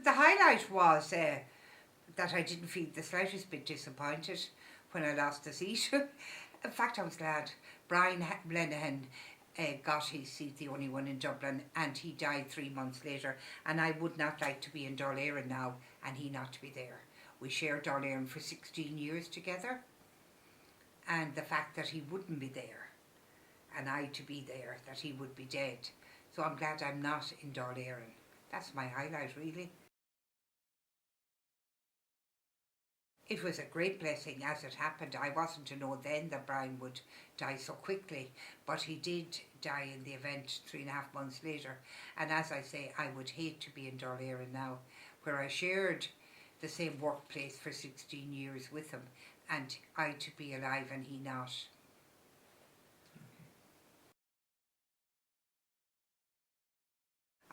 The highlight was that I didn't feel the slightest bit disappointed when I lost the seat. In fact, I was glad. Brian Lenihan got his seat, the only one in Dublin, and he died 3 months later. And I would not like to be in Dáil Éireann now and he not to be there. We shared Dáil Éireann for 16 years together, and the fact that he wouldn't be there and I to be there, that he would be dead. So I'm glad I'm not in Dáil Éireann. That's my highlight, really. It was a great blessing as it happened. I wasn't to know then that Brian would die so quickly, but he did die in the event 3.5 months later. And as I say, I would hate to be in Dáil Éireann now, where I shared the same workplace for 16 years with him, and I to be alive and he not.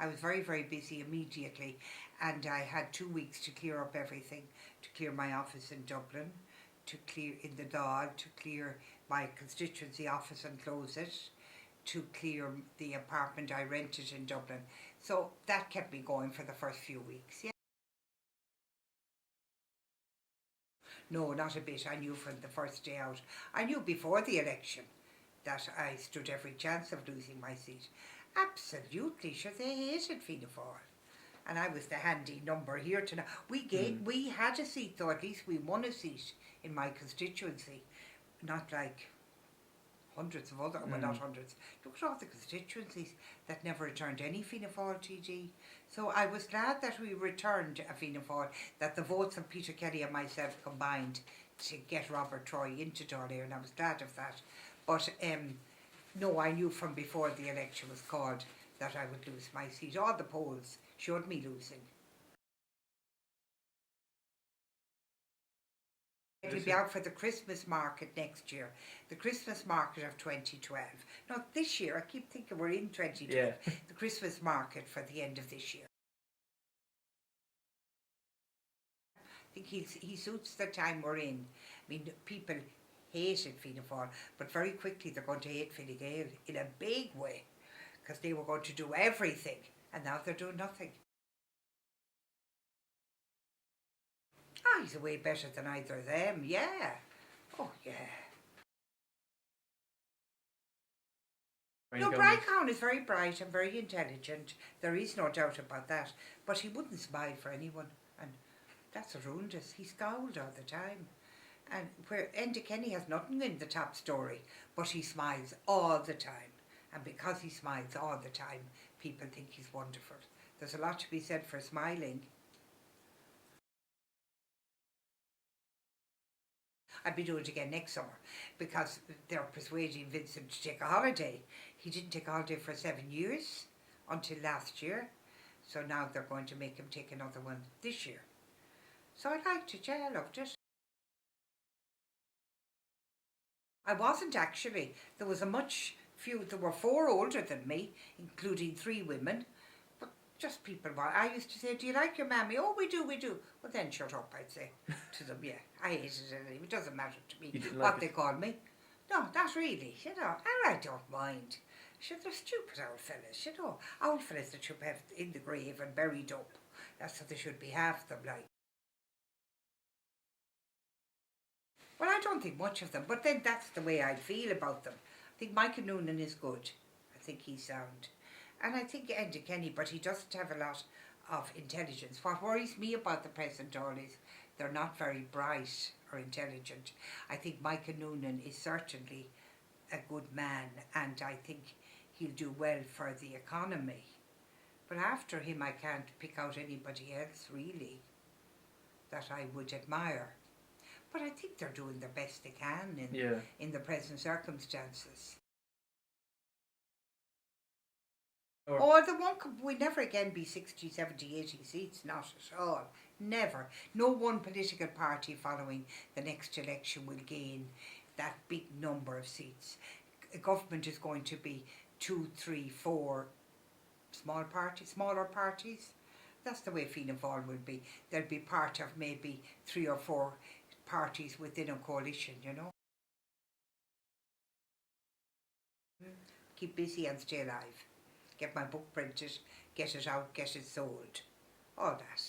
I was very, very busy immediately, and I had 2 weeks to clear up everything, to clear my office in Dublin, to clear in the Dáil, to clear my constituency office and close it, to clear the apartment I rented in Dublin. So that kept me going for the first few weeks. Yeah. No, not a bit. I knew from the first day out. I knew before the election that I stood every chance of losing my seat. Absolutely, sure, they hated Fianna Fáil. And I was the handy number here to know. We had a seat though, at least we won a seat in my constituency. Not like hundreds of other, well not hundreds, look at all the constituencies that never returned any Fianna Fáil TG. So I was glad that we returned a Fianna Fáil, that the votes of Peter Kelly and myself combined to get Robert Troy into Dáil Éireann, and I was glad of that. But no, I knew from before the election was called that I would lose my seat. All the polls showed me losing. It'll be out for the Christmas market next year, the Christmas market of 2012. No, this year, I keep thinking we're in 2012, yeah. The Christmas market for the end of this year. I think he suits the time we're in. I mean, people hated Fianna Fáil, but very quickly they're going to hate Fine Gael in a big way, because they were going to do everything, and now they're doing nothing. Ah, he's way better than either of them, yeah. Oh, yeah. No, Brian Cowan is very bright and very intelligent. There is no doubt about that. But he wouldn't smile for anyone, and that's what ruined us. He scowled all the time. And where Enda Kenny has nothing in the top story, but he smiles all the time. And because he smiles all the time, people think he's wonderful. There's a lot to be said for smiling. I'd be doing it again next summer, because they're persuading Vincent to take a holiday. He didn't take a holiday for 7 years until last year, so now they're going to make him take another one this year. So I liked it, yeah, I loved it. I wasn't actually. There was there were 4 older than me, including 3 women, but just people. I used to say, do you like your mammy? Oh, we do. Well, then shut up, I'd say to them, yeah. I hated it anyway. It doesn't matter to me what they call me. No, not really, you know, and I don't mind. Sure, they're stupid old fellas, you know. Old fellas that should be in the grave and buried up. That's what they should be, half of them, like. Well, I don't think much of them, but then that's the way I feel about them. I think Michael Noonan is good. I think he's sound. And I think Enda Kenny, but he doesn't have a lot of intelligence. What worries me about the present Dáil is they're not very bright or intelligent. I think Michael Noonan is certainly a good man, and I think he'll do well for the economy. But after him, I can't pick out anybody else, really, that I would admire. But I think they're doing the best they can in the present circumstances. Oh, we'll never again be 60, 70, 80 seats, not at all. Never. No one political party following the next election will gain that big number of seats. Government is going to be 2, 3, 4 smaller parties. That's the way Fianna Fáil will be. They'll be part of maybe 3 or 4 parties within a coalition, you know. Keep busy and stay alive. Get my book printed, get it out, get it sold. All that.